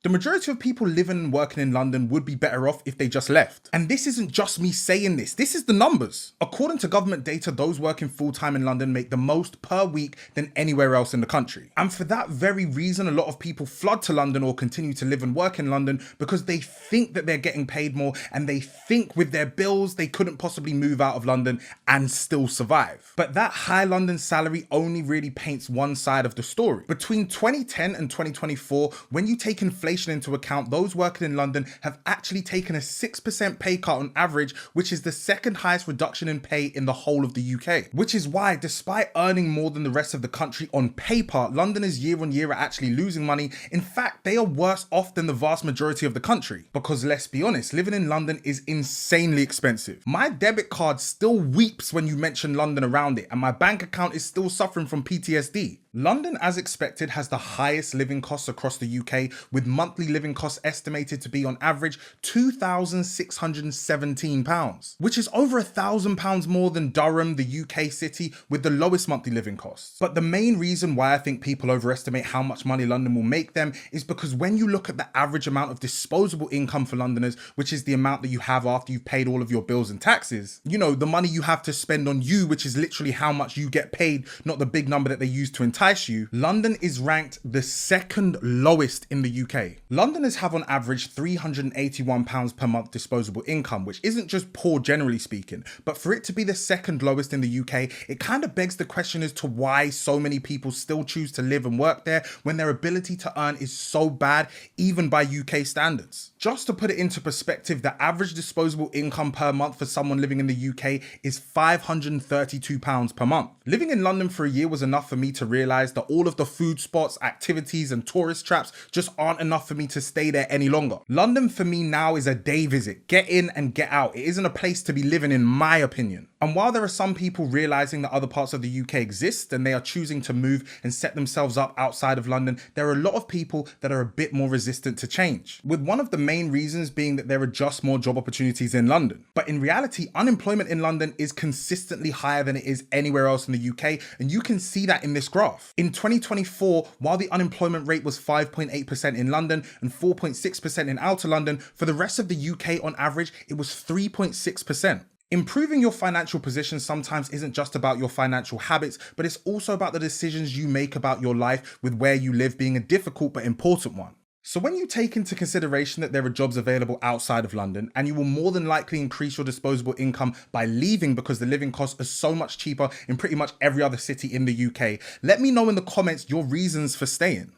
The majority of people living and working in London would be better off if they just left. And this isn't just me saying this is the numbers. According to government data, those working full-time in London make the most per week than anywhere else in the country. And for that very reason, a lot of people flood to London or continue to live and work in London because they think that they're getting paid more and they think with their bills they couldn't possibly move out of London and still survive. But that high London salary only really paints one side of the story. Between 2010 and 2024, when you take inflation into account, those working in London have actually taken a 6% pay cut on average, which is the second highest reduction in pay in the whole of the UK. Which is why, despite earning more than the rest of the country on paper, Londoners year on year are actually losing money. In fact, they are worse off than the vast majority of the country. Because let's be honest, living in London is insanely expensive. My debit card still weeps when you mention London around it, and my bank account is still suffering from PTSD. London, as expected, has the highest living costs across the UK, with monthly living costs estimated to be on average £2,617, which is over £1,000 more than Durham, the UK city, with the lowest monthly living costs. But the main reason why I think people overestimate how much money London will make them is because when you look at the average amount of disposable income for Londoners, which is the amount that you have after you've paid all of your bills and taxes, you know, the money you have to spend on you, which is literally how much you get paid, not the big number that they use to entice you, London is ranked the second lowest in the UK. Londoners have on average £381 per month disposable income, which isn't just poor generally speaking, but for it to be the second lowest in the UK, it kind of begs the question as to why so many people still choose to live and work there when their ability to earn is so bad, even by UK standards. Just to put it into perspective, the average disposable income per month for someone living in the UK is £532 per month. Living in London for a year was enough for me to realise that all of the food spots, activities and tourist traps just aren't enough for me to stay there any longer. London for me now is a day visit. Get in and get out. It isn't a place to be living, in my opinion. And while there are some people realizing that other parts of the UK exist and they are choosing to move and set themselves up outside of London, there are a lot of people that are a bit more resistant to change, with one of the main reasons being that there are just more job opportunities in London. But in reality, unemployment in London is consistently higher than it is anywhere else in the UK, and you can see that in this graph. In 2024, while the unemployment rate was 5.8% in London and 4.6% in outer London, for the rest of the UK on average, it was 3.6%. Improving your financial position sometimes isn't just about your financial habits, but it's also about the decisions you make about your life, with where you live being a difficult but important one. So when you take into consideration that there are jobs available outside of London, and you will more than likely increase your disposable income by leaving because the living costs are so much cheaper in pretty much every other city in the UK, let me know in the comments your reasons for staying.